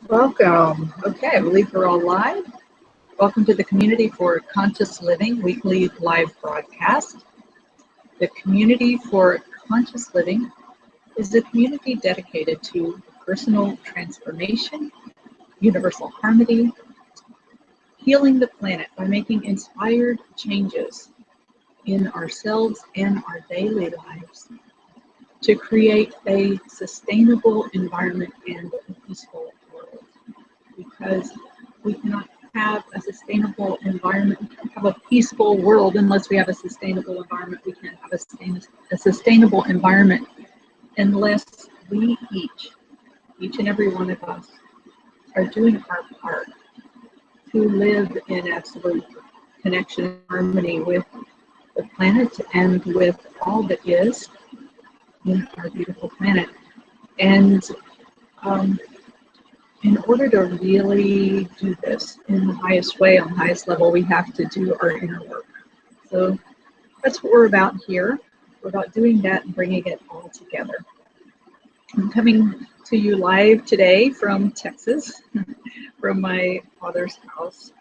Welcome. Okay, I believe we're all live. Welcome to the Community for Conscious Living weekly live broadcast. The Community for Conscious Living is a community dedicated to personal transformation, universal harmony, healing the planet by making inspired changes in ourselves and our daily lives to create a sustainable environment and a peaceful world. Because we cannot have a sustainable environment, we can't have a peaceful world unless we have a sustainable environment. We can't have a sustainable environment unless we each and every one of us, are doing our part to live in absolute connection and harmony with the planet and with all that is in our beautiful planet. And in order to really do this in the highest way, on the highest level, we have to do our inner work. So that's what we're about here. We're about doing that and bringing it all together. I'm coming to you live today from Texas, from my father's house.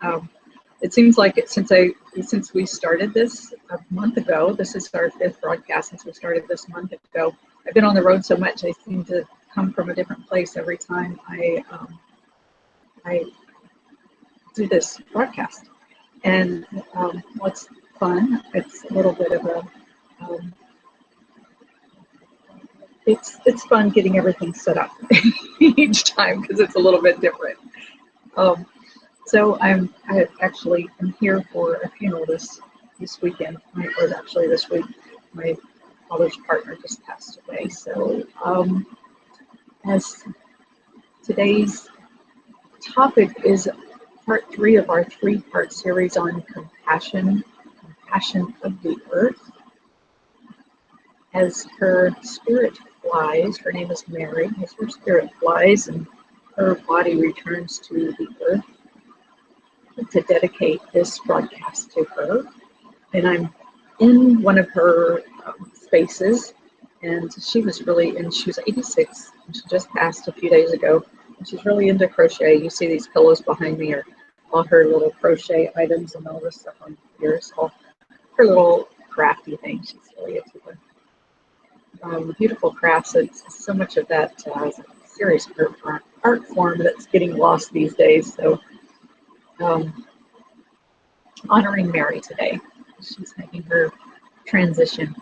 It seems like since we started this a month ago, this is our 5th broadcast since we started this month ago. I've been on the road so much, I seem to come from a different place every time I do this broadcast. And what's fun, it's a little bit of a, it's fun getting everything set up each time because it's a little bit different. So I actually am here for a funeral this weekend, or actually this week. My father's partner just passed away. So as today's topic is part 3 of our 3-part series on compassion of the earth. As her spirit flies, her name is Mary, as her spirit flies and her body returns to the earth, to dedicate this broadcast to her. And I'm in one of her spaces, and she was 86, and she just passed a few days ago, and she's really into crochet. You see these pillows behind me are all her little crochet items and all this stuff on here, so her little crafty thing. She's really into beautiful crafts. It's so much of that serious art form that's getting lost these days. So honoring Mary today. She's making her transition.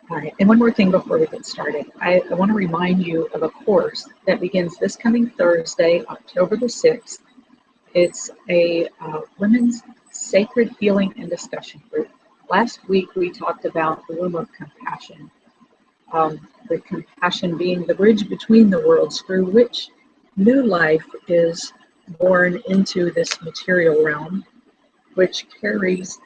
All right, and one more thing before we get started. I want to remind you of a course that begins this coming Thursday, October the 6th. It's a women's sacred healing and discussion group. Last week we talked about the womb of compassion, the compassion being the bridge between the worlds through which new life is born into this material realm, which carries,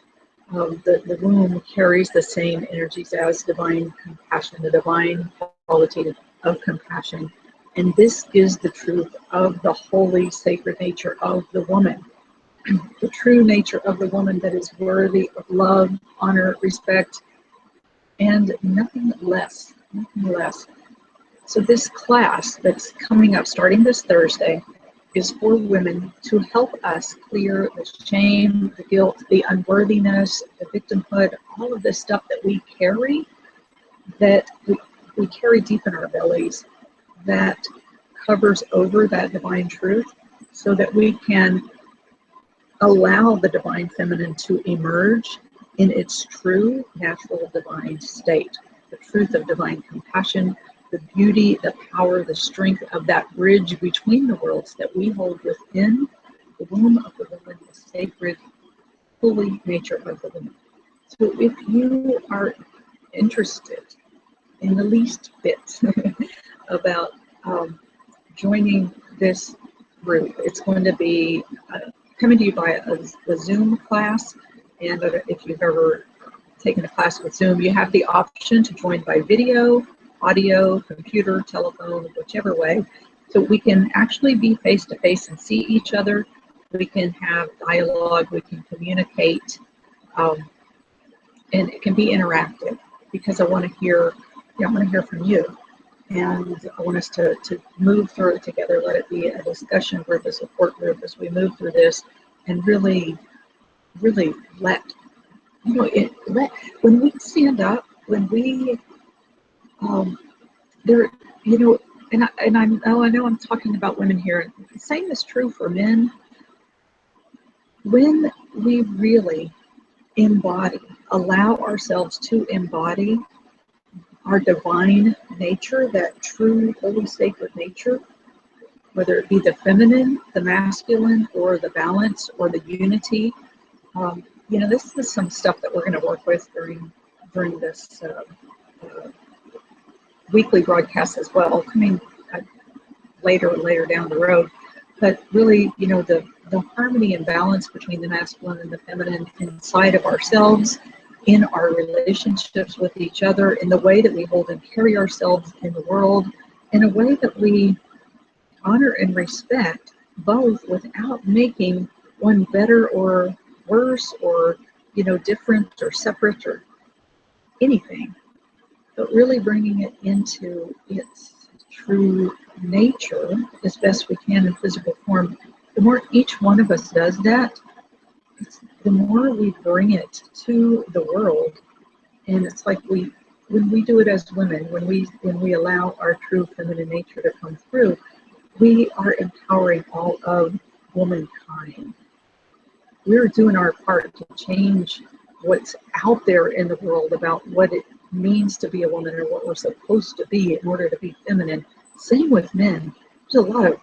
the womb carries the same energies as divine compassion, the divine quality of compassion. And this is the truth of the holy, sacred nature of the woman, the true nature of the woman that is worthy of love, honor, respect, and nothing less, nothing less. So this class that's coming up starting this Thursday is for women to help us clear the shame, the guilt, the unworthiness, the victimhood, all of this stuff that we carry, that we carry deep in our bellies, that covers over that divine truth, so that we can allow the divine feminine to emerge in its true natural divine state, the truth of divine compassion, the beauty, the power, the strength of that bridge between the worlds that we hold within the womb of the woman, the sacred, holy nature of the woman. So if you are interested in the least bit about joining this group, it's going to be coming to you by a Zoom class. And if you've ever taken a class with Zoom, you have the option to join by video, audio, computer, telephone, whichever way. So we can actually be face to face and see each other. We can have dialogue, we can communicate, and it can be interactive, because I want to hear from you. And I want us to move through it together, let it be a discussion group, a support group as we move through this, and really, really let, when we stand up, when we, there, I know I'm talking about women here. The same is true for men. When we really allow ourselves to embody our divine nature, that true, holy, sacred nature, whether it be the feminine, the masculine, or the balance, or the unity. This is some stuff that we're going to work with during this weekly broadcast as well, coming later down the road. But really, the harmony and balance between the masculine and the feminine inside of ourselves, in our relationships with each other, in the way that we hold and carry ourselves in the world, in a way that we honor and respect both without making one better or worse or, different or separate or anything, but really bringing it into its true nature as best we can in physical form. The more each one of us does that, the more we bring it to the world. And it's like when we do it as women, when we allow our true feminine nature to come through, we are empowering all of womankind. We're doing our part to change what's out there in the world about what it means to be a woman or what we're supposed to be in order to be feminine. Same with men. There's a lot of,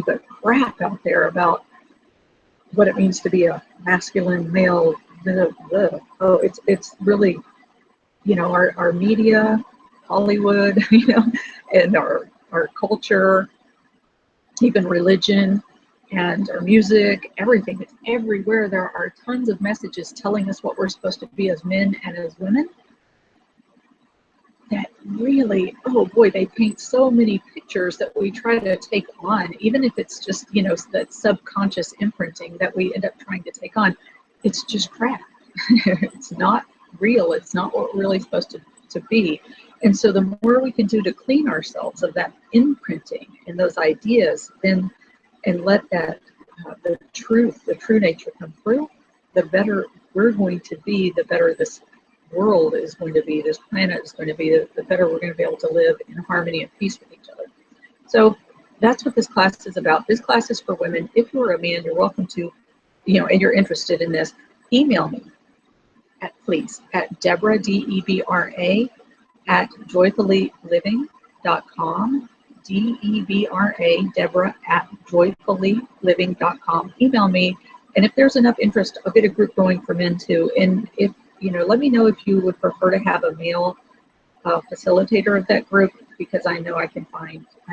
but crap out there about what it means to be a masculine male. Oh, it's really, our media, Hollywood, and our culture, even religion, and our music, everything. It's everywhere. There are tons of messages telling us what we're supposed to be as men and as women. That really, oh boy, they paint so many pictures that we try to take on, even if it's just, that subconscious imprinting that we end up trying to take on. It's just crap. It's not real. It's not what we're really supposed to be. And so the more we can do to clean ourselves of that imprinting and those ideas, then and let that the true nature come through, the better we're going to be, the better this world is going to be, this planet is going to be, the better we're going to be able to live in harmony and peace with each other. So that's what this class is about. This class is for women. If you're a man, you're welcome to, and you're interested in this, email me please at Deborah, Debra, at joyfullyliving.com. Debra, Deborah at joyfullyliving.com. Email me, and if there's enough interest, I'll get a group going for men too. And if let me know if you would prefer to have a male facilitator of that group, because I know I've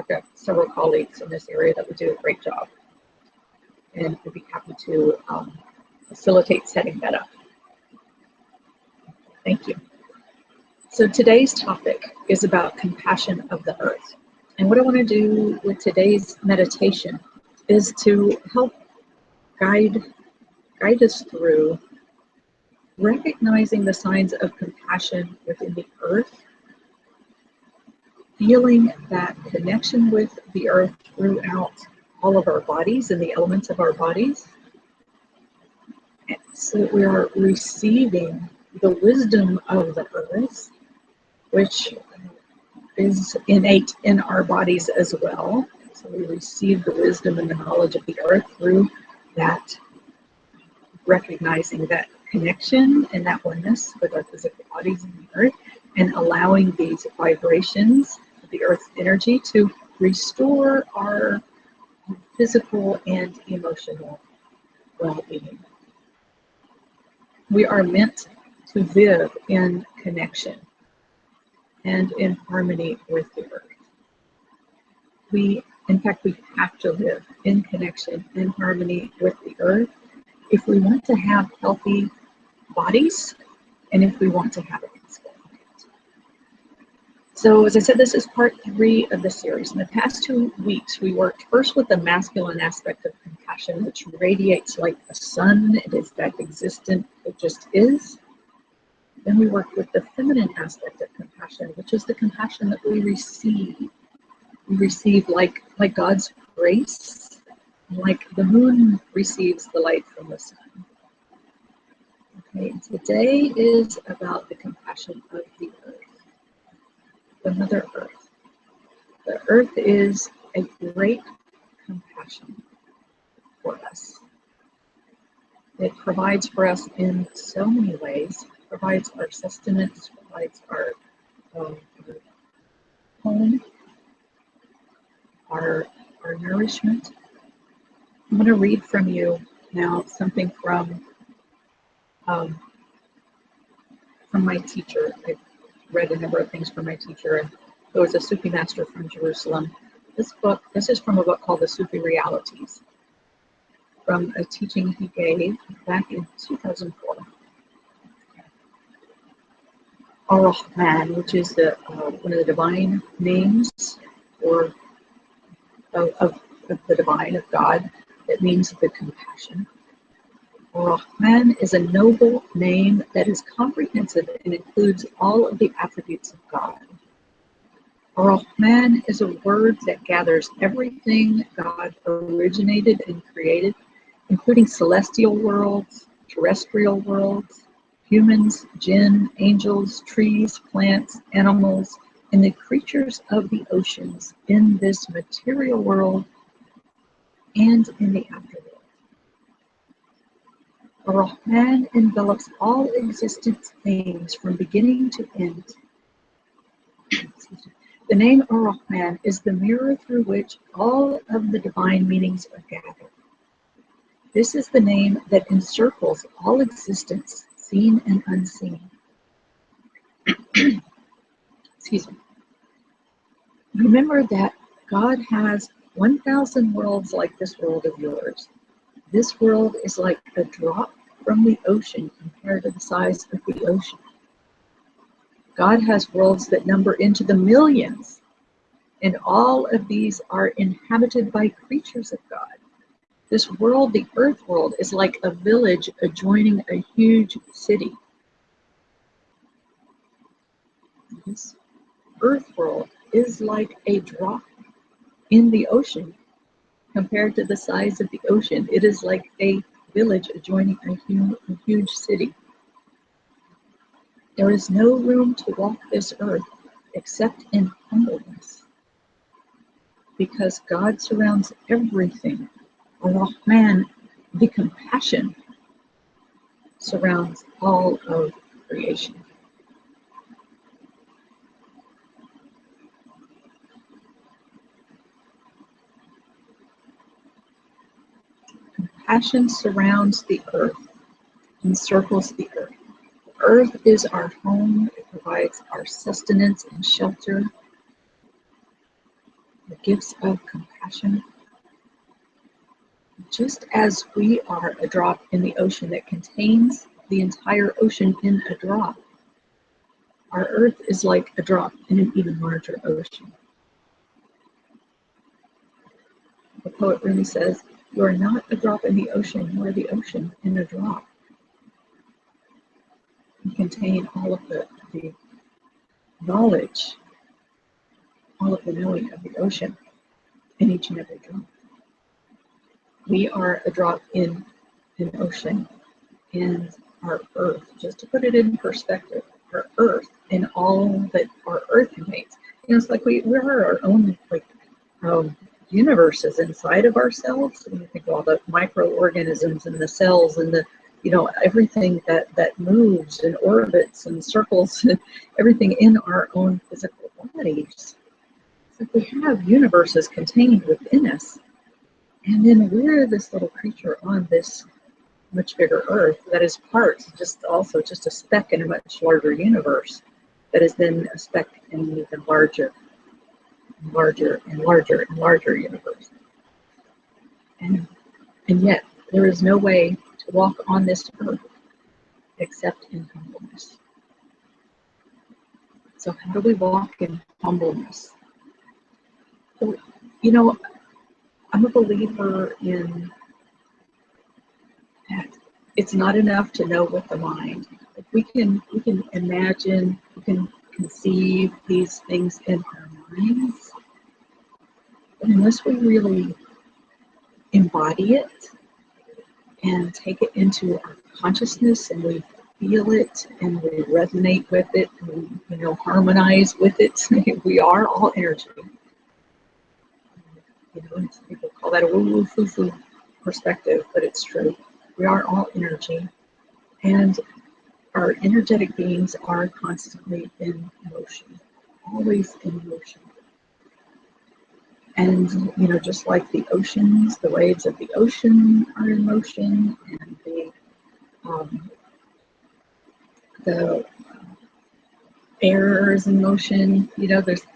got several colleagues in this area that would do a great job, and would be happy to facilitate setting that up. Thank you. So today's topic is about compassion of the earth. And what I want to do with today's meditation is to help guide us through recognizing the signs of compassion within the earth, feeling that connection with the earth throughout all of our bodies and the elements of our bodies, so that we are receiving the wisdom of the earth, which is innate in our bodies as well. So we receive the wisdom and the knowledge of the earth through that, recognizing that connection and that oneness with our physical bodies and the earth, and allowing these vibrations of the earth's energy to restore our physical and emotional well-being. We are meant to live in connection and in harmony with the earth. In fact, we have to live in connection and harmony with the earth if we want to have healthy bodies and if we want to have a peaceful planet. So as I said, this is part 3 of the series. In the past 2 weeks, we worked first with the masculine aspect of compassion, which radiates like the sun. It is that existent, it just is. Then we work with the feminine aspect of compassion, which is the compassion that we receive. We receive like God's grace, like the moon receives the light from the sun. Okay, today is about the compassion of the earth, the Mother Earth. The earth is a great compassion for us. It provides for us in so many ways. It provides our sustenance, provides our home, our nourishment. I'm going to read from you now something from my teacher. I read a number of things from my teacher, and there was a Sufi master from Jerusalem. This is from a book called The Sufi Realities, from a teaching he gave back in 2004. Ar-Rahman, which is one of the divine names or of the divine, of God, that means the compassion. Ar-Rahman is a noble name that is comprehensive and includes all of the attributes of God. Ar-Rahman is a word that gathers everything God originated and created, including celestial worlds, terrestrial worlds, humans, jinn, angels, trees, plants, animals, and the creatures of the oceans in this material world and in the afterworld. Ar-Rahman envelops all existent things from beginning to end. The name Ar-Rahman is the mirror through which all of the divine meanings are gathered. This is the name that encircles all existence, seen and unseen. Excuse me. Remember that God has 1,000 worlds like this world of yours. This world is like a drop from the ocean compared to the size of the ocean. God has worlds that number into the millions, and all of these are inhabited by creatures of God. This world, the earth world, is like a village adjoining a huge city. This earth world is like a drop in the ocean compared to the size of the ocean. It is like a village adjoining a huge city. There is no room to walk this earth except in humbleness, because God surrounds everything. Ar-Rahman, the compassion, surrounds all of creation. Compassion surrounds the earth, encircles the earth. The earth is our home. It provides our sustenance and shelter. The gifts of compassion. Just as we are a drop in the ocean that contains the entire ocean in a drop, our earth is like a drop in an even larger ocean. The poet Rumi says, "You are not a drop in the ocean, you are the ocean in a drop." You contain all of the knowledge, all of the knowing of the ocean in each and every drop. We are a drop in an ocean, and our earth, just to put it in perspective, our earth and all that our earth contains. It's like we're our own universes inside of ourselves. When you think of all the microorganisms and the cells and the everything that moves and orbits and circles and everything in our own physical bodies. It's like we have universes contained within us, and then we're this little creature on this much bigger earth that is just a speck in a much larger universe that is then a speck in an even larger and larger and larger and larger universe. And yet there is no way to walk on this earth except in humbleness. So how do we walk in humbleness? Well, I'm a believer in that it's not enough to know with the mind. we can imagine, we can conceive these things in our minds, but unless we really embody it and take it into our consciousness and we feel it and we resonate with it and we, harmonize with it, we are all energy. And some people call that a woo-woo-foo-foo perspective, but it's true. We are all energy, and our energetic beings are constantly in motion, always in motion. And, just like the oceans, the waves of the ocean are in motion, and the air is in motion. There's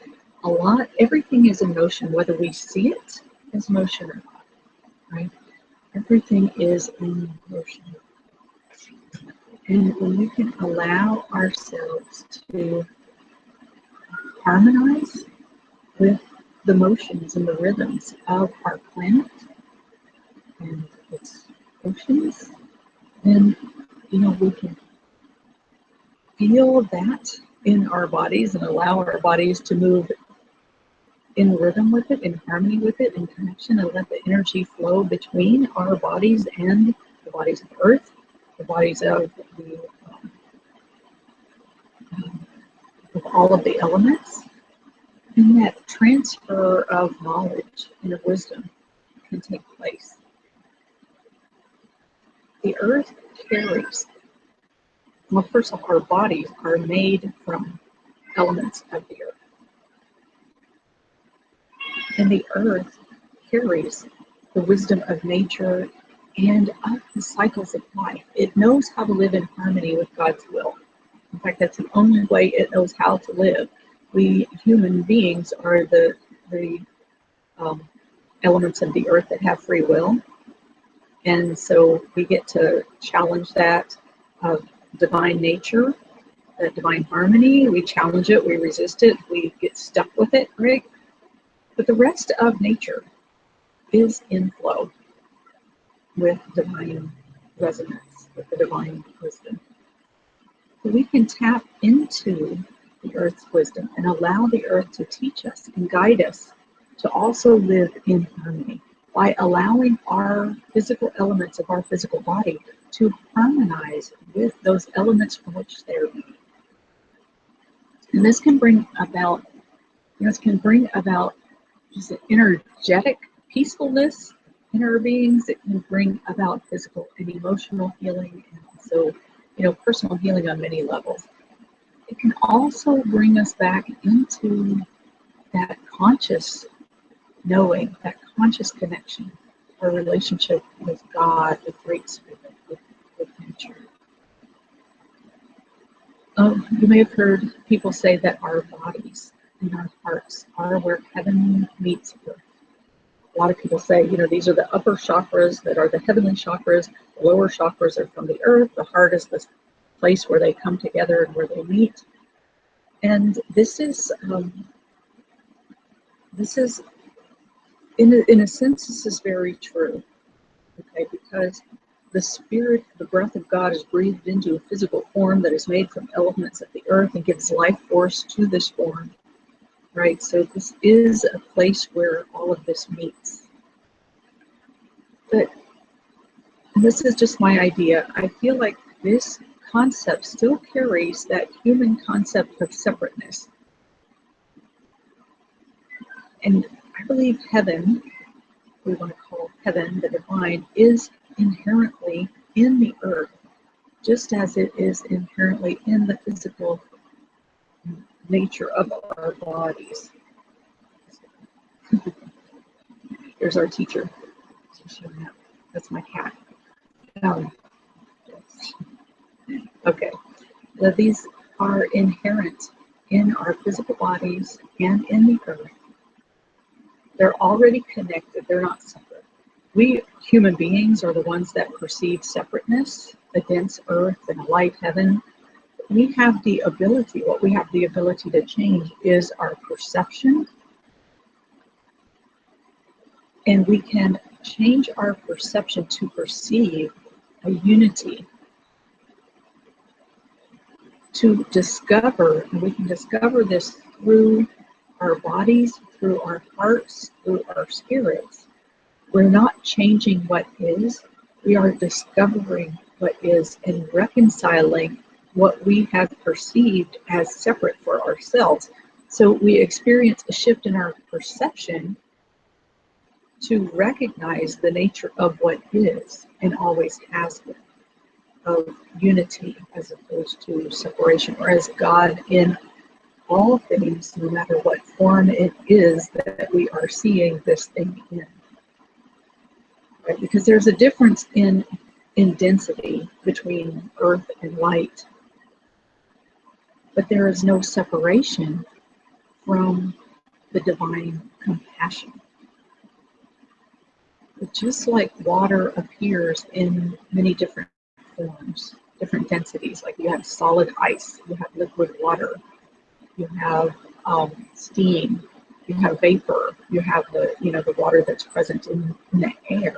a lot, everything is in motion, whether we see it as motion or not, right? Everything is in motion. And when we can allow ourselves to harmonize with the motions and the rhythms of our planet and its oceans, then, we can feel that in our bodies and allow our bodies to move in rhythm with it, in harmony with it, in connection, and let the energy flow between our bodies and the bodies of Earth, the bodies of all of the elements. And that transfer of knowledge and of wisdom can take place. The Earth carries, well, first of all, our bodies are made from elements of the Earth. And the Earth carries the wisdom of nature and of the cycles of life. It knows how to live in harmony with God's will. In fact, that's the only way it knows how to live. We human beings are the elements of the Earth that have free will. And so we get to challenge that divine nature, that divine harmony. We challenge it, we resist it, we get stuck with it, right? But the rest of nature is in flow with divine resonance, with the divine wisdom. So we can tap into the Earth's wisdom and allow the Earth to teach us and guide us to also live in harmony by allowing our physical elements of our physical body to harmonize with those elements from which they're made. And this can bring about, just an energetic peacefulness in our beings. It can bring about physical and emotional healing, and also, personal healing on many levels. It can also bring us back into that conscious knowing, that conscious connection, our relationship with God, with Great Spirit, with nature. You may have heard people say that our bodies and our hearts are where heaven meets earth. A lot of people say, these are the upper chakras that are the heavenly chakras. The lower chakras are from the earth. The heart is the place where they come together and where they meet. And this is in a sense, this is very true. Okay, because the spirit, the breath of God is breathed into a physical form that is made from elements of the earth and gives life force to this form. Right, so this is a place where all of this meets. But this is just my idea. I feel like this concept still carries that human concept of separateness. And I believe heaven, we want to call heaven, the divine, is inherently in the earth, just as it is inherently in the physical nature of our bodies. There's our teacher. That's my cat. Okay. So these are inherent in our physical bodies and in the earth. They're already connected. They're not separate. We human beings are the ones that perceive separateness, a dense earth and a light heaven. We have the ability, what we have the ability to change is our perception. And we can change our perception to perceive a unity to discover, and we can discover this through our bodies, through our hearts, through our spirits. We're not changing what is, we are discovering what is and reconciling what we have perceived as separate for ourselves. So we experience a shift in our perception to recognize the nature of what is and always has been, of unity as opposed to separation, or as God in all things, no matter what form it is that we are seeing this thing in. Right? Because there's a difference in density between earth and light, but there is no separation from the divine compassion. But just like water appears in many different forms, different densities, like you have solid ice, you have liquid water, you have steam, you have vapor, you have the water that's present in the air,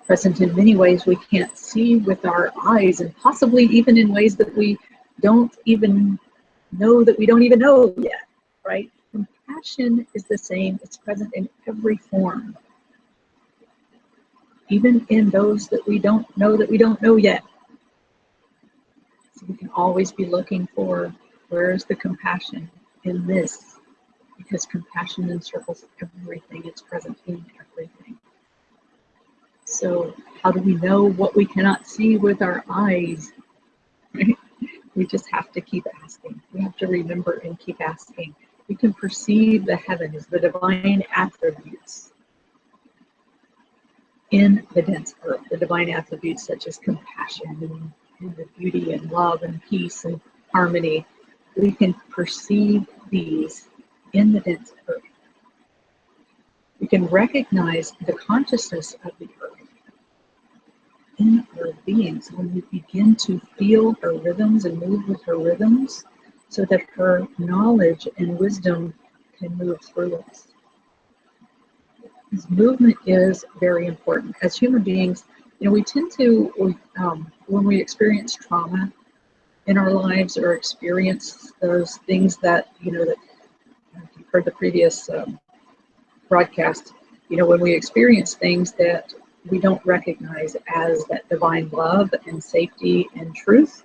present in many ways we can't see with our eyes, and possibly even in ways that we don't even know that we don't even know yet, right? Compassion is the same, it's present in every form, even in those that we don't know yet. So we can always be looking for, where is the compassion in this? Because compassion encircles everything, it's present in everything. So how do we know what we cannot see with our eyes? Right? We just have to keep asking. We have to remember and keep asking. We can perceive the heavens, the divine attributes in the dense earth, the divine attributes such as compassion and the beauty and love and peace and harmony. We can perceive these in the dense earth. We can recognize the consciousness of the earth in her beings when we begin to feel her rhythms and move with her rhythms, so that her knowledge and wisdom can move through us. This movement is very important. As human beings, we tend to, when we experience trauma in our lives or experience those things that, that you've heard the previous broadcast, when we experience things that we don't recognize as that divine love and safety and truth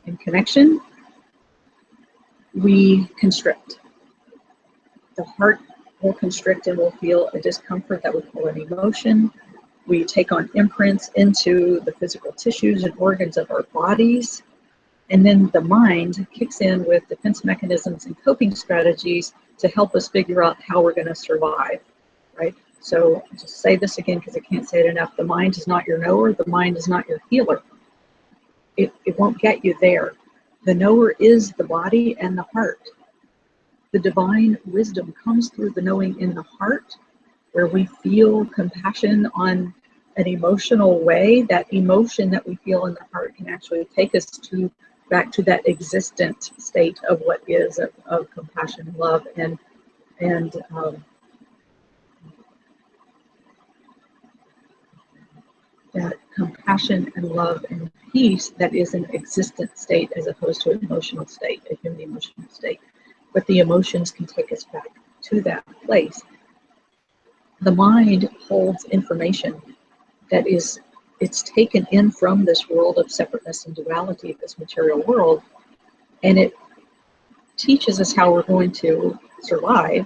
and connection, we constrict. The heart will constrict and we'll feel a discomfort that we call an emotion. We take on imprints into the physical tissues and organs of our bodies. And then the mind kicks in with defense mechanisms and coping strategies to help us figure out how we're going to survive, right? So just say this again because I can't say it enough. The mind is not your knower. The mind is not your healer. It won't get you there. The knower is the body and the heart. The divine wisdom comes through the knowing in the heart, where we feel compassion on an emotional way. That emotion that we feel in the heart can actually take us back to that existent state of what is of compassion, love, and that compassion and love and peace that is an existent state as opposed to an emotional state, a human emotional state. But the emotions can take us back to that place. The mind holds information that it's taken in from this world of separateness and duality, this material world, and it teaches us how we're going to survive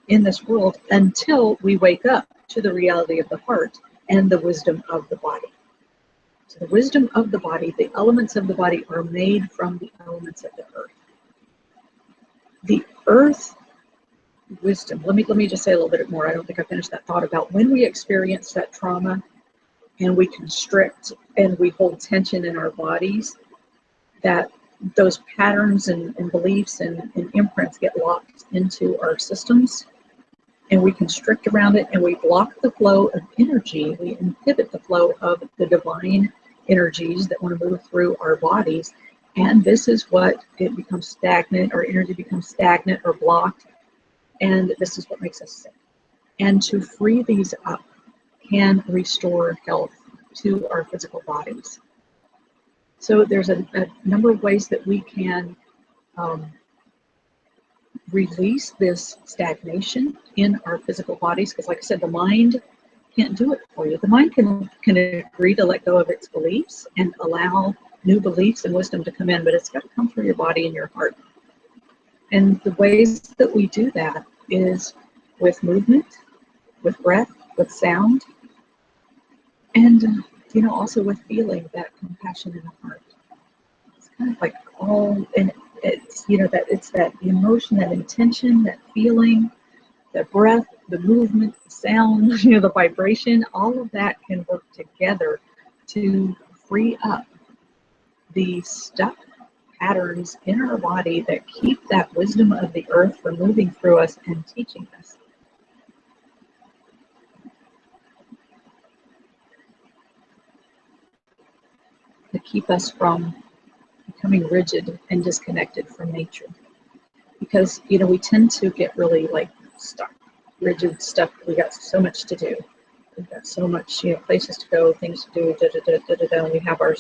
in this world until we wake up to the reality of the heart and the wisdom of the body. So the wisdom of the body, the elements of the body are made from the elements of the earth. The earth wisdom, let me just say a little bit more. I don't think I finished that thought about when we experience that trauma and we constrict and we hold tension in our bodies, that those patterns and beliefs and imprints get locked into our systems, and we constrict around it and we block the flow of energy. We inhibit the flow of the divine energies that want to move through our bodies. And this is what it becomes stagnant, or energy becomes stagnant or blocked. And this is what makes us sick. And to free these up can restore health to our physical bodies. So there's a number of ways that we can release this stagnation in our physical bodies, because like I said, the mind can't do it for you. The mind can agree to let go of its beliefs and allow new beliefs and wisdom to come in, but it's got to come through your body and your heart. And the ways that we do that is with movement, with breath, with sound, and also with feeling that compassion in the heart. It's kind of like all, and it's that it's that emotion, that intention, that feeling, the breath, the movement, the sound, the vibration, all of that can work together to free up the stuck patterns in our body that keep that wisdom of the earth from moving through us and teaching us. To keep us from becoming rigid and disconnected from nature. Because, we tend to get really stuck, rigid, stuck. We got so much to do. We've got so much, places to go, things to do, and we have our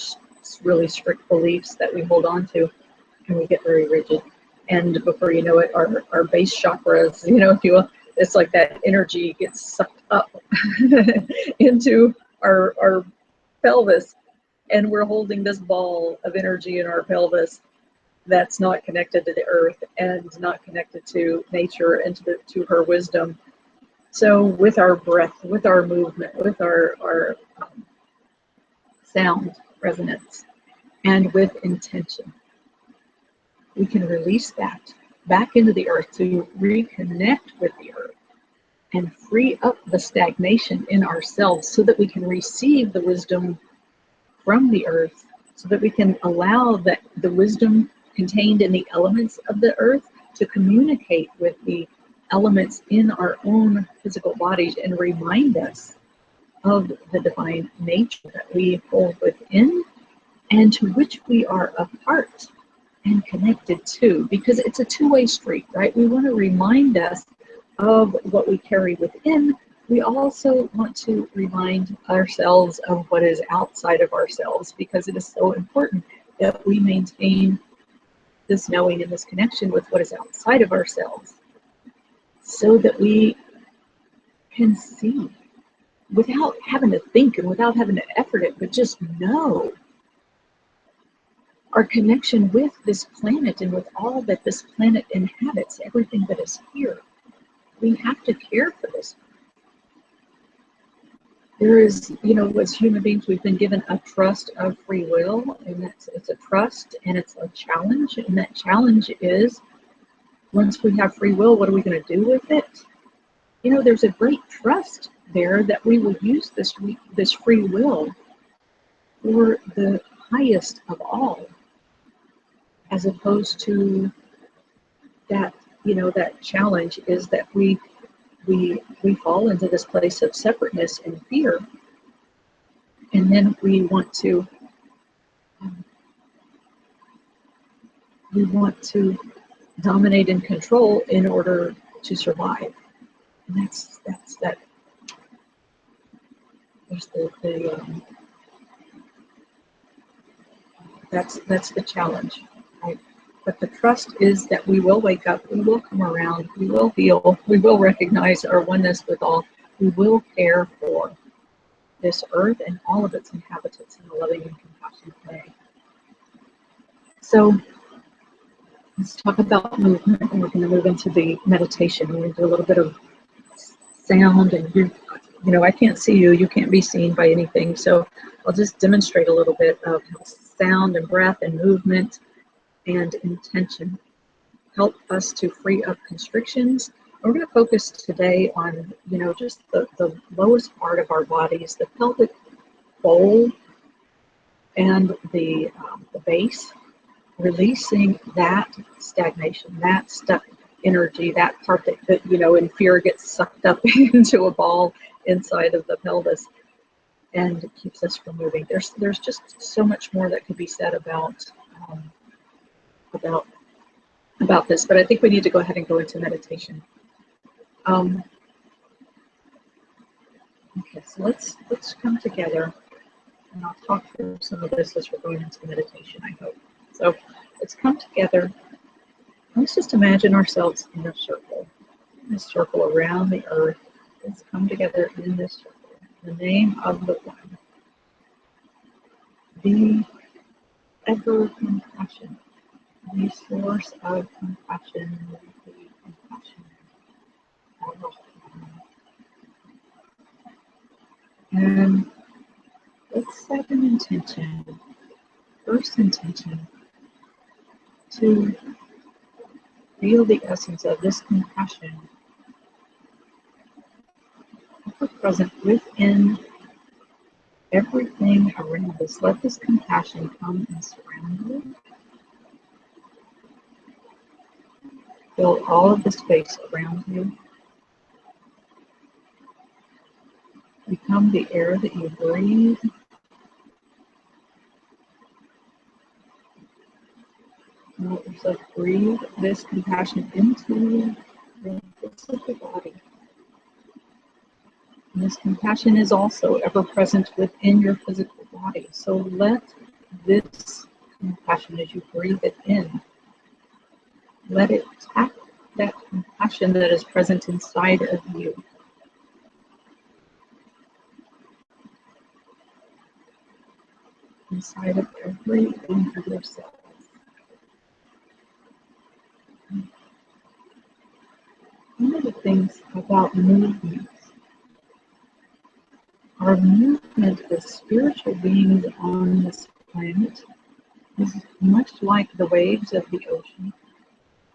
really strict beliefs that we hold on to, and we get very rigid. And before you know it, our base chakras, if you will, it's like that energy gets sucked up into our pelvis, and we're holding this ball of energy in our pelvis that's not connected to the earth and not connected to nature and to her wisdom. So with our breath, with our movement, with our sound resonance, and with intention, we can release that back into the earth to reconnect with the earth and free up the stagnation in ourselves so that we can receive the wisdom from the earth, so that we can allow the wisdom contained in the elements of the earth to communicate with the elements in our own physical bodies and remind us of the divine nature that we hold within and to which we are a part and connected to, because it's a two-way street, right? We want to remind us of what we carry within. We also want to remind ourselves of what is outside of ourselves, because it is so important that we maintain this knowing and this connection with what is outside of ourselves so that we can see without having to think and without having to effort it, but just know our connection with this planet and with all that this planet inhabits, everything that is here. We have to care for this. There is, as human beings, we've been given a trust of free will, and it's a trust and it's a challenge. And that challenge is, once we have free will, what are we going to do with it? There's a great trust there that we will use this free will for the highest of all, as opposed to that, that challenge is that we fall into this place of separateness and fear, and then we want to dominate and control in order to survive. And that's that. There's that's the challenge, right? But the trust is that we will wake up, we will come around, we will heal, we will recognize our oneness with all, we will care for this earth and all of its inhabitants in a loving and compassionate way. So let's talk about movement, and we're going to move into the meditation. We're going to do a little bit of sound, and I can't see you, you can't be seen by anything, so I'll just demonstrate a little bit of how sound and breath and movement and intention help us to free up constrictions. We're going to focus today on, just the lowest part of our bodies, the pelvic bowl and the base, releasing that stagnation, that stuck energy, that part that in fear gets sucked up into a ball inside of the pelvis and keeps us from moving. There's just so much more that could be said about this, but I think we need to go ahead and go into meditation. Okay, so let's come together And I'll talk through some of this as we're going into meditation, I hope. So let's come together. Let's just imagine ourselves in a circle around the earth. Let's come together in this circle. In the name of the One, the ever compassion, the source of compassion, the compassion of the One. And let's set an intention, first intention, to feel the essence of this compassion ever present within everything around us. Let this compassion come and surround you. Fill all of the space around you. Become the air that you breathe. Let yourself breathe this compassion into the physical body. And this compassion is also ever present within your physical body. So let this compassion, as you breathe it in, let it tap that compassion that is present inside of you. Inside of every one of your cells. One of the things about movement, our movement as spiritual beings on this planet is much like the waves of the ocean.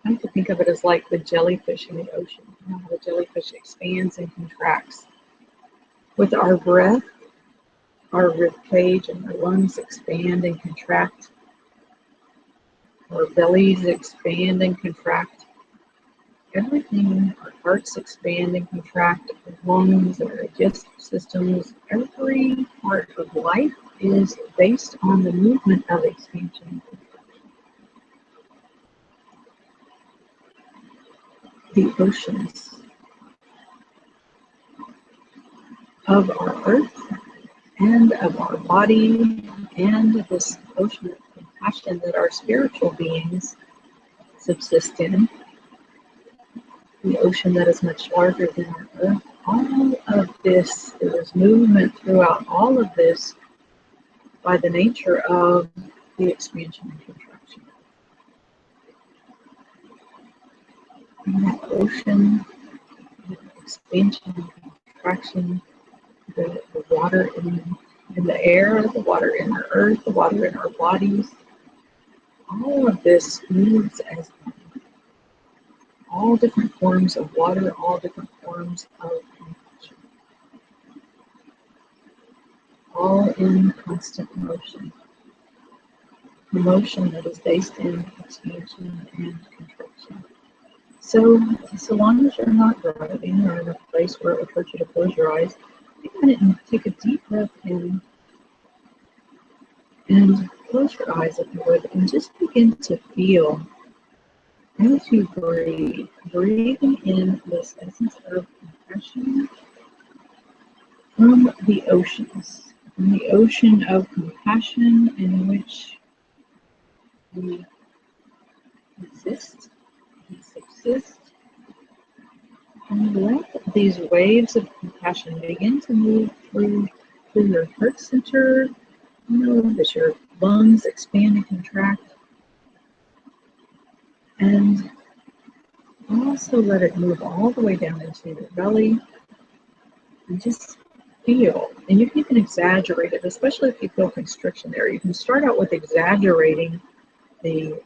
I like to think of it as like the jellyfish in the ocean. You know how the jellyfish expands and contracts. With our breath, our rib cage and our lungs expand and contract. Our bellies expand and contract. Everything, our hearts expand and contract, our lungs, our digestive systems, every part of life is based on the movement of expansion and contraction. The oceans of our earth and of our body and this ocean of compassion that our spiritual beings subsist in, the ocean that is much larger than our earth, all of this, there is movement throughout all of this by the nature of the expansion and contraction. And that ocean, the expansion and contraction, the water in the air, the water in our earth, the water in our bodies, all of this moves as one. All different forms of water, all different forms of compassion. All in constant motion. Motion that is based in expansion and contraction. So long as you're not driving or in a place where it would hurt you to close your eyes, take a minute and take a deep breath in and close your eyes if you would, and just begin to feel as you breathe, breathing in this essence of compassion from the oceans, from the ocean of compassion in which we exist, we subsist, and let these waves of compassion begin to move through your heart center. You know, as your lungs expand and contract. And also let it move all the way down into your belly. And just feel. And you can even exaggerate it, especially if you feel constriction there. You can start out with exaggerating the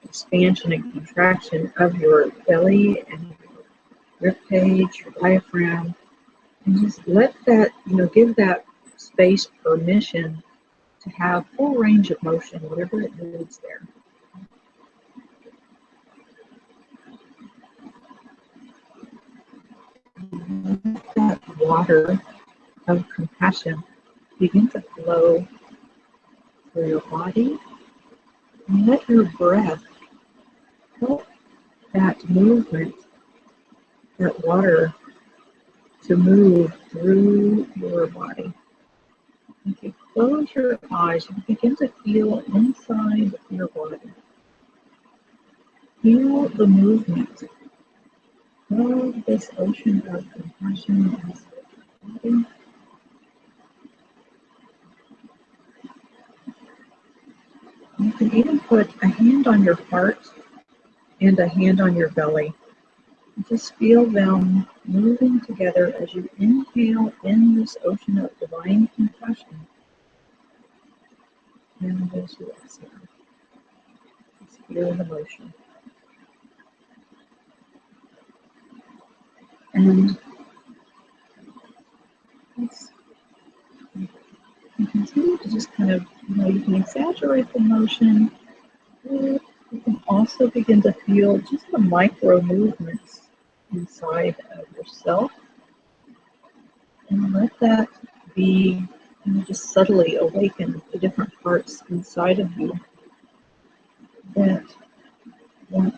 expansion and contraction of your belly and your rib cage, your diaphragm. And just let that, give that space permission to have full range of motion, whatever it needs there. Let that water of compassion begin to flow through your body, and let your breath help that movement, that water, to move through your body. Thank you. close your eyes and begin to feel inside your body. Feel the movement of this ocean of compassion inside your body. You can even put a hand on your heart and a hand on your belly. Just feel them moving together as you inhale in this ocean of divine compassion. And as you exhale, just feel the motion. And you continue to just kind of, you can exaggerate the motion. You can also begin to feel just the micro movements inside of yourself. And let that be, just subtly awaken the different parts inside of you that want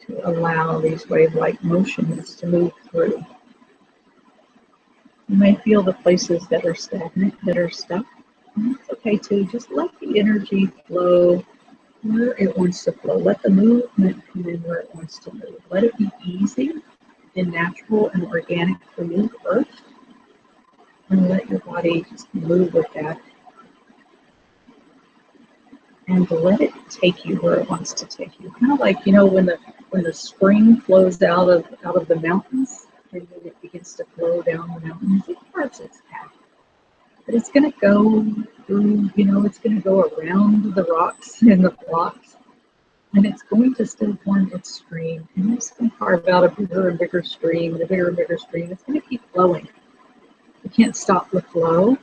to allow these wave-like motions to move through. You may feel the places that are stagnant, that are stuck. And that's okay too. Just let the energy flow where it wants to flow. Let the movement come in where it wants to move. Let it be easy and natural and organic for you first. And let your body just move with that. And let it take you where it wants to take you. Kind of like, when the spring flows out of the mountains, and then it begins to flow down the mountains, it carves its path. But it's going to go through, it's going to go around the rocks and the blocks, and it's going to still form its stream. And it's going to carve out a bigger and bigger stream, and a bigger and bigger stream. It's going to keep flowing. You can't stop the flow.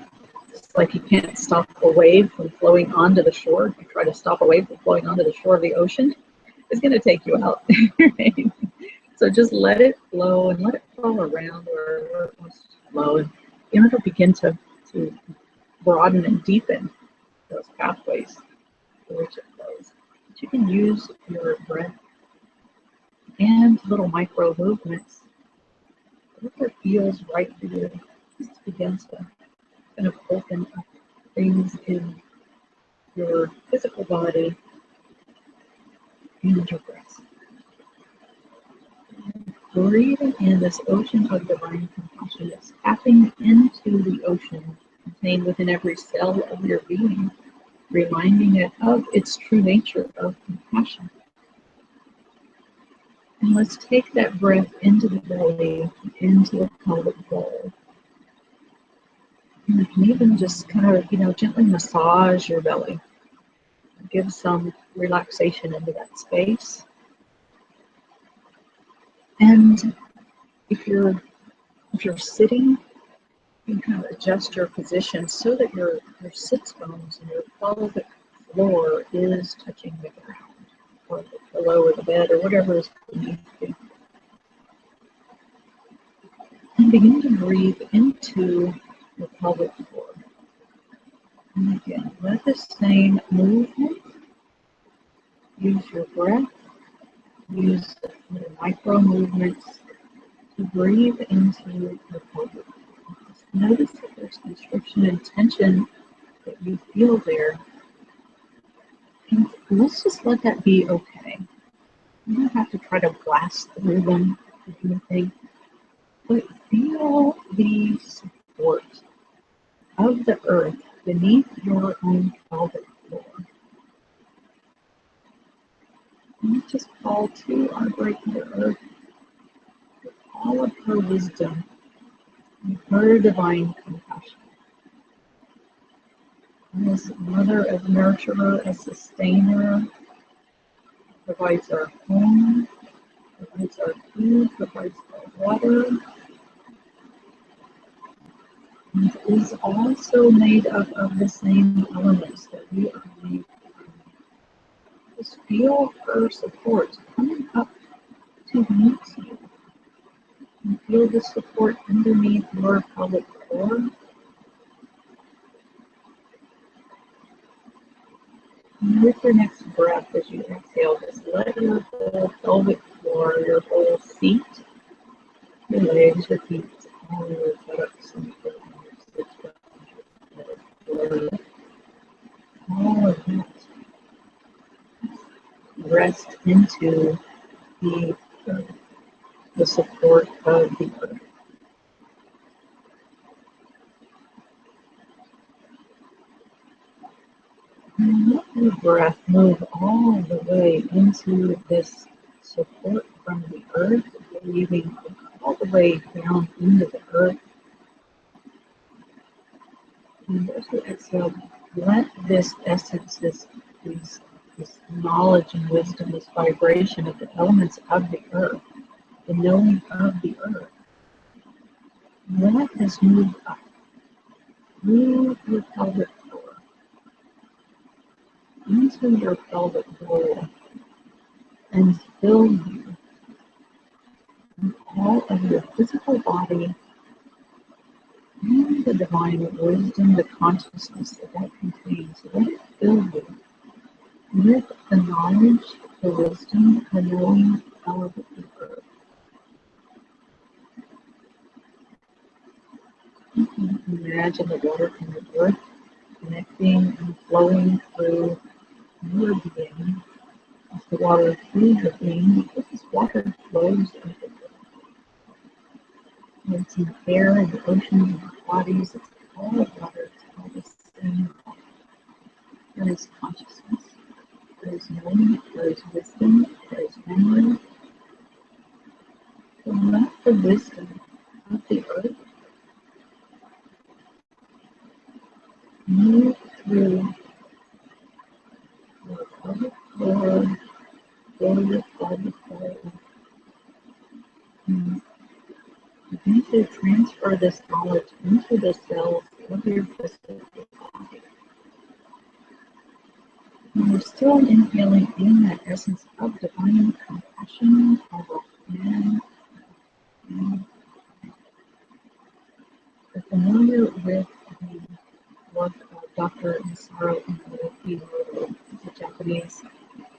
It's like you can't stop a wave from flowing onto the shore. If you try to stop a wave from flowing onto the shore of the ocean, it's going to take you out. Right? So just let it flow and let it flow around where it wants to flow. And it'll begin to broaden and deepen those pathways through which it flows. But you can use your breath and little micro movements. Whatever feels right for you, just begins to kind of open up things in your physical body and your breath. Breathing in this ocean of divine compassion, it's tapping into the ocean contained within every cell of your being, reminding it of its true nature of compassion. And let's take that breath into the belly, into the pelvic bowl. And you can even just kind of, gently massage your belly. Give some relaxation into that space. And if you're sitting, you can kind of adjust your position so that your sits bones and your pelvic floor is touching the ground, or the pillow or the bed or whatever is beneath you. And begin to breathe into your pelvic floor. And again, let the same movement. Use your breath. Use the micro movements to breathe into your pelvic. Just notice that there's constriction and tension that you feel there. And let's just let that be okay. You don't have to try to blast through them or anything, but feel the support of the earth beneath your own pelvic floor. And we just call to our Great Mother Earth with all of her wisdom and her divine compassion. And as Mother, as Nurturer, as Sustainer, provides our home, provides our food, provides our water, and is also made up of the same elements that we are made from. Just feel her support coming up to meet you. And feel the support underneath your pelvic floor. And with your next breath, as you exhale, just let your whole pelvic floor, your whole seat, your legs, your feet, all your buttocks, and your rest into the, uh, the support of the earth. And let your breath move all the way into this support from the earth, breathing all the way down into the earth. And as you exhale, let this essence, this knowledge and wisdom, this vibration of the elements of the earth, the knowing of the earth, let this move up through your pelvic floor, into your pelvic bowl, and fill you with all of your physical body and the divine wisdom, the consciousness that contains. Let it fill you with the knowledge, the wisdom, the knowing of the earth. You can imagine the water from the earth connecting and flowing through your being. As the water through your being, because this water flows everywhere. It's in the air, in the oceans, in our bodies. It's all water. It's all the same. There is consciousness. There is knowing. There is wisdom. There is memory. So let the wisdom of the earth move through your pelvic floor, your pelvic floor, and begin to transfer this knowledge into the cells of your physical body. And we're still inhaling in that essence of divine compassion, of man. We're familiar with the work of Dr. Masaru Emoto, a Japanese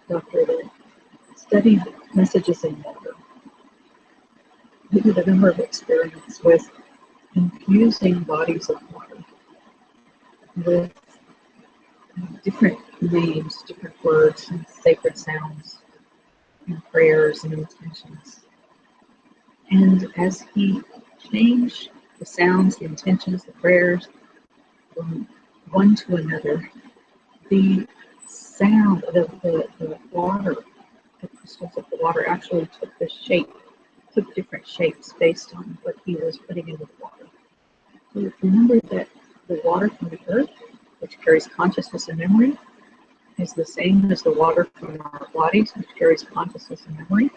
doctor that studied messages in water. He did a number of experiments with infusing bodies of water with different names, different words, and sacred sounds, and prayers and intentions. And as he changed the sounds, the intentions, the prayers from one to another, the sound of the water, the crystals of the water actually took different shapes based on what he was putting into the water. So remember that the water from the earth, which carries consciousness and memory, is the same as the water from our bodies, which carries consciousness and memory.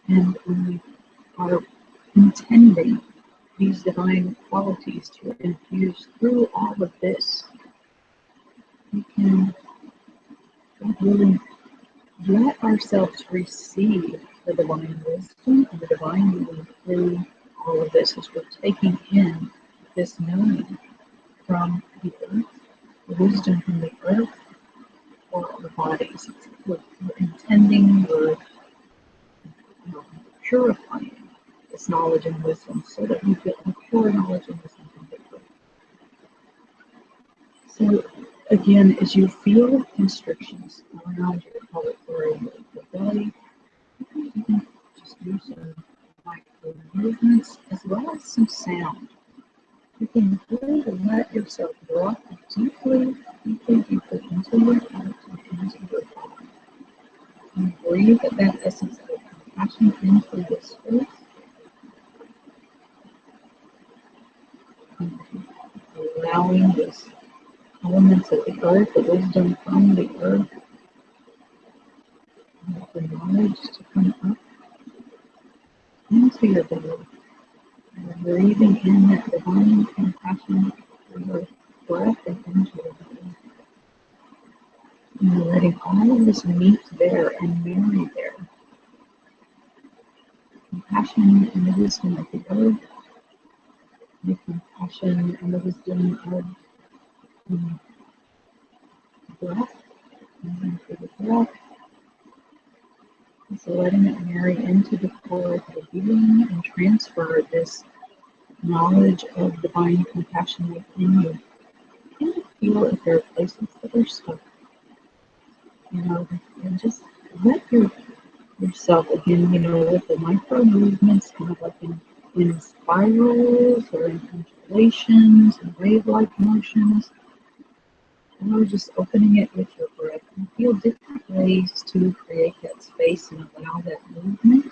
And when we are intending these divine qualities to infuse through all of this, we can really let ourselves receive the divine wisdom and the divine meaning through all of this as we're taking in this knowing from the earth, the wisdom from the earth for our bodies. We're intending, we're purifying this knowledge and wisdom so that we get a pure knowledge and wisdom from the earth. So again, as you feel constrictions around your pelvic floor and your belly, you can just do some micro movements as well as some sound. You can really let yourself drop deeply into your heart and into your body. And breathe that essence of compassion into this space. And allowing this elements of the earth, the wisdom from the earth, and the knowledge to come up into your belly. And breathing in that divine compassion for your breath and into your belly. And you're letting all of this meet there and marry there. Compassion and the wisdom of the earth, the compassion and the wisdom of breath, and for the breath. And so letting it marry into the core of the being and transfer this knowledge of divine compassion within you. Can you feel if there are places that are stuck? You know, and just let yourself, again, with the micro movements, kind of like in spirals or in undulations and wave-like motions, or just opening it with your breath, and feel different ways to create that space and allow that movement.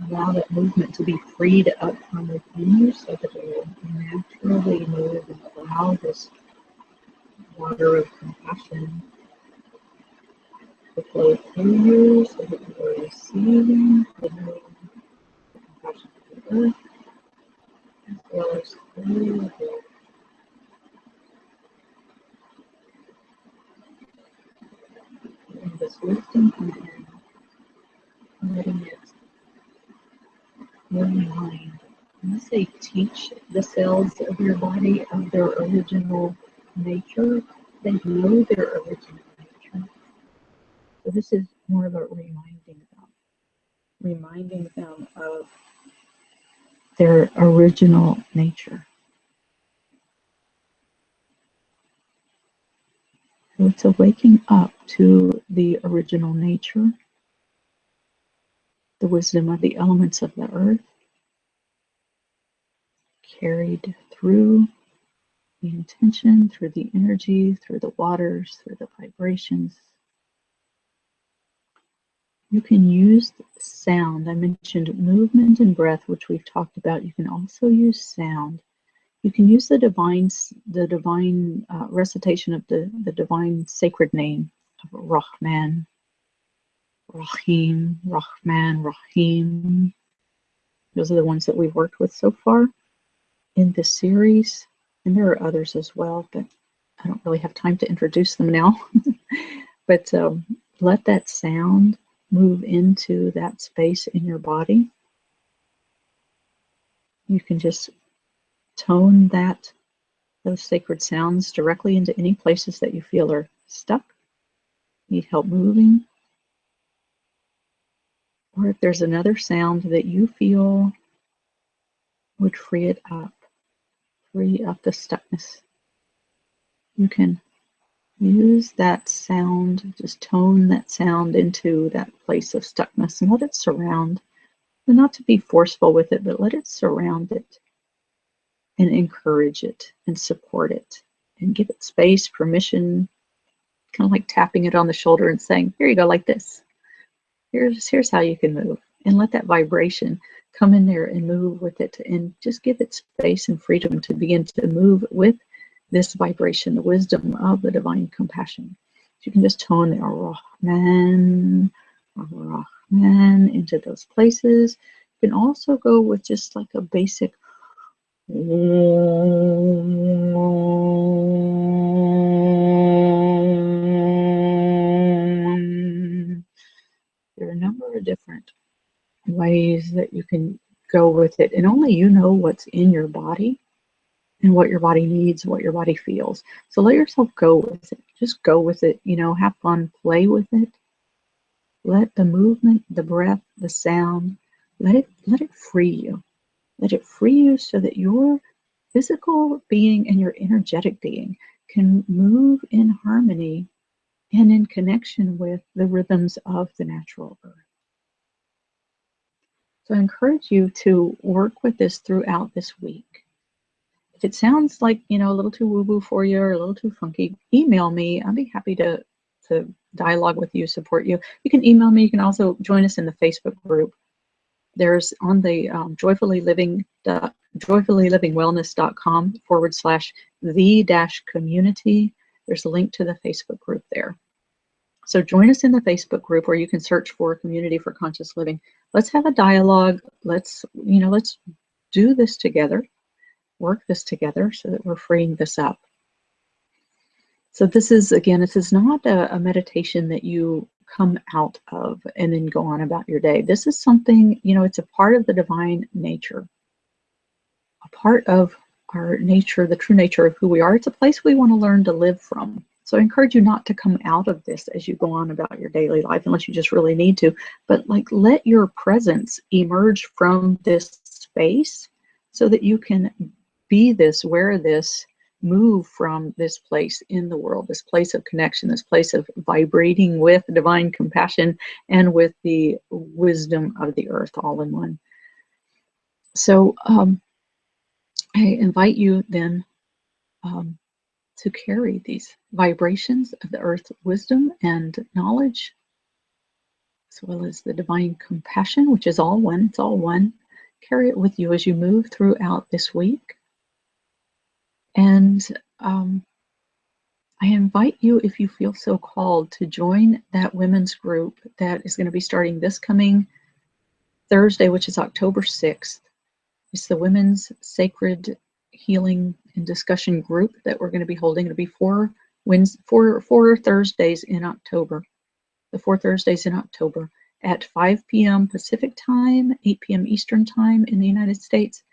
Allow that movement to be freed up from within you so that it will naturally move and allow this water of compassion to flow through you so that you are receiving the compassion of the earth as well as through the earth. And this wisdom come in, letting it your mind. When I say teach the cells of your body of their original nature, they know their original nature. So this is more about reminding them of their original nature. So it's a waking up to the original nature, the wisdom of the elements of the earth, carried through the intention, through the energy, through the waters, through the vibrations. You can use sound. I mentioned movement and breath, which we've talked about. You can also use sound. You can use the divine recitation of the divine sacred name of Rahman, Rahim, Rahman, Rahim. Those are the ones that we've worked with so far in this series. And there are others as well, but I don't really have time to introduce them now. But let that sound move into that space in your body. You can just tone those sacred sounds directly into any places that you feel are stuck, need help moving. Or if there's another sound that you feel would free it up, free up the stuckness, you can use that sound, just tone that sound into that place of stuckness and let it surround, but not to be forceful with it, but let it surround it and encourage it and support it and give it space, permission, kind of like tapping it on the shoulder and saying, here you go, like this. Here's how you can move. And let that vibration come in there and move with it and just give it space and freedom to begin to move with this vibration, the wisdom of the divine compassion. So you can just tone the Rahman, Rahman into those places. You can also go with just like a basic there are a number of different ways that you can go with it, and only you know what's in your body and what your body needs, what your body feels. So let yourself go with it. Just go with it, have fun, play with it. Let the movement, the breath, the sound, let it free you. Let it free you so that your physical being and your energetic being can move in harmony and in connection with the rhythms of the natural earth. So I encourage you to work with this throughout this week. If it sounds like, a little too woo-woo for you or a little too funky, email me. I'd be happy to dialogue with you, support you. You can email me. You can also join us in the Facebook group. There's on the joyfullylivingwellness.com/the-community. There's a link to the Facebook group there. So join us in the Facebook group where you can search for Community for Conscious Living. Let's have a dialogue. Let's do this together, work this together so that we're freeing this up. So this is not a meditation that you come out of and then go on about your day. This is something, it's a part of the divine nature, a part of our nature, the true nature of who we are. It's a place we want to learn to live from. So I encourage you not to come out of this as you go on about your daily life, unless you just really need to, but let your presence emerge from this space so that you can be this, wear this, move from this place in the world, this place of connection, this place of vibrating with divine compassion and with the wisdom of the earth all in one. So I invite you then to carry these vibrations of the earth wisdom and knowledge, as well as the divine compassion, which is all one, it's all one. Carry it with you as you move throughout this week. And I invite you, if you feel so called, to join that women's group that is going to be starting this coming Thursday, which is October 6th. It's the Women's Sacred Healing and Discussion group that we're going to be holding. It'll be four Thursdays in October. The 4 Thursdays in October at 5 p.m. Pacific time, 8 p.m. Eastern time in the United States.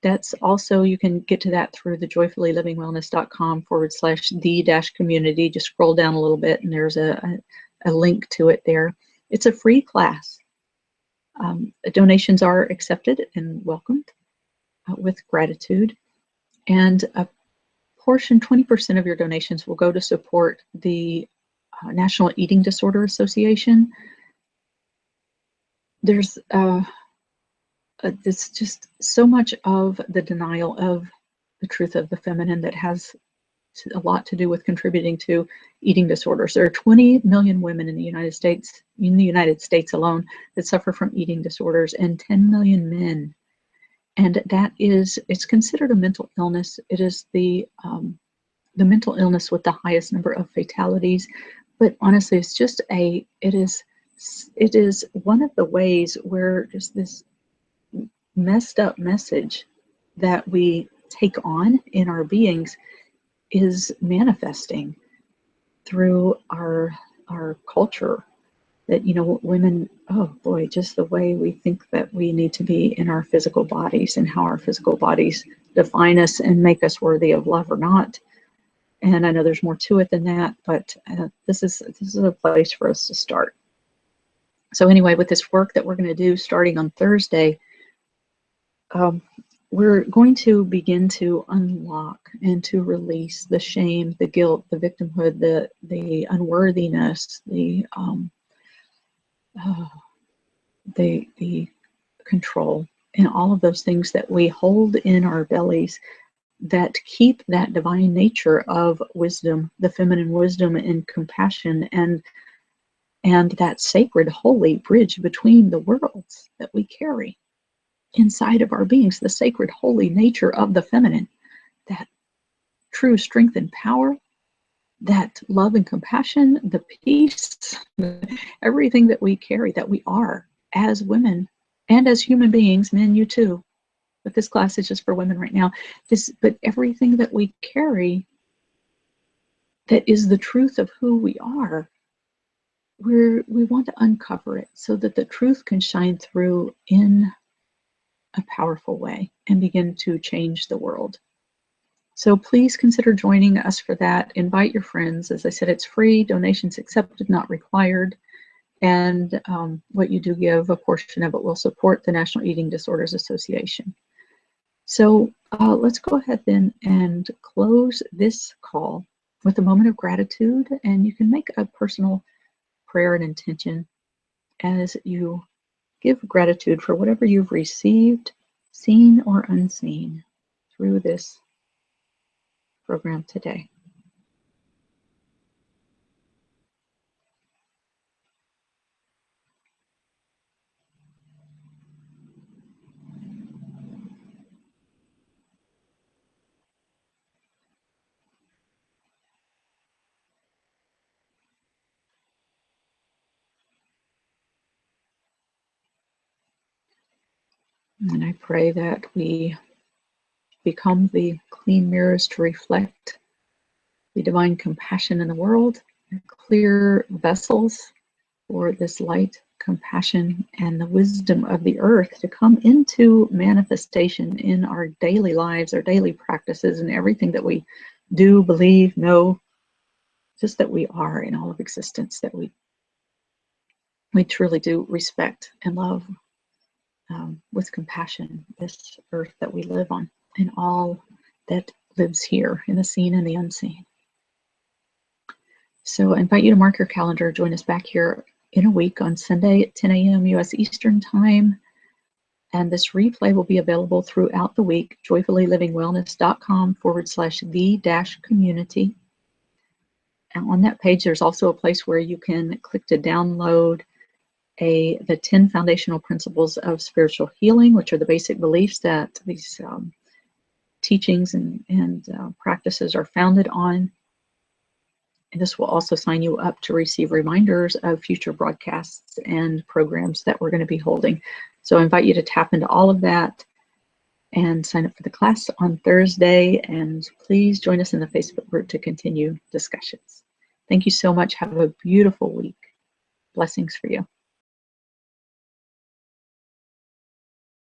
That's also, you can get to that through the joyfullylivingwellness.com/the-community. Just scroll down a little bit and there's a link to it there. It's a free class. Donations are accepted and welcomed with gratitude. And a portion, 20% of your donations, will go to support the National Eating Disorder Association. There's just so much of the denial of the truth of the feminine that has a lot to do with contributing to eating disorders. There are 20 million women in the United States alone, that suffer from eating disorders, and 10 million men. And that is, it's considered a mental illness. It is the mental illness with the highest number of fatalities. But honestly, it's just it is one of the ways where just this messed up message that we take on in our beings is manifesting through our culture. That, you know, women, oh boy, just the way we think that we need to be in our physical bodies and how our physical bodies define us and make us worthy of love or not. And I know there's more to it than that, but this is a place for us to start. So anyway, with this work that we're going to do starting on Thursday, we're going to begin to unlock and to release the shame, the guilt, the victimhood, the unworthiness, the control, and all of those things that we hold in our bellies that keep that divine nature of wisdom, the feminine wisdom and compassion, and that sacred, holy bridge between the worlds that we carry inside of our beings, the sacred, holy nature of the feminine, that true strength and power, that love and compassion, the peace, everything that we carry, that we are as women and as human beings, men, you too. But this class is just for women right now. But everything that we carry that is the truth of who we are, we want to uncover it so that the truth can shine through in a powerful way and begin to change the world. So please consider joining us for that. Invite your friends. As I said, it's free, donations accepted, not required. And what you do give, a portion of it will support the National Eating Disorders Association. So let's go ahead then and close this call with a moment of gratitude. And you can make a personal prayer and intention as you give gratitude for whatever you've received, seen or unseen, through this program today. And I pray that we become the clean mirrors to reflect the divine compassion in the world, clear vessels for this light, compassion, and the wisdom of the earth to come into manifestation in our daily lives, our daily practices, and everything that we do, believe, know, just that we are in all of existence, that we truly do respect and love with compassion this earth that we live on and all that lives here in the seen and the unseen. So I invite you to mark your calendar. Join us back here in a week on Sunday at 10 a.m. U.S. Eastern Time. And this replay will be available throughout the week, joyfullylivingwellness.com/the-community. And on that page, there's also a place where you can click to download the 10 foundational principles of spiritual healing, which are the basic beliefs that these teachings and practices are founded on. And this will also sign you up to receive reminders of future broadcasts and programs that we're going to be holding. So I invite you to tap into all of that and sign up for the class on Thursday. And please join us in the Facebook group to continue discussions. Thank you so much. Have a beautiful week. Blessings for you.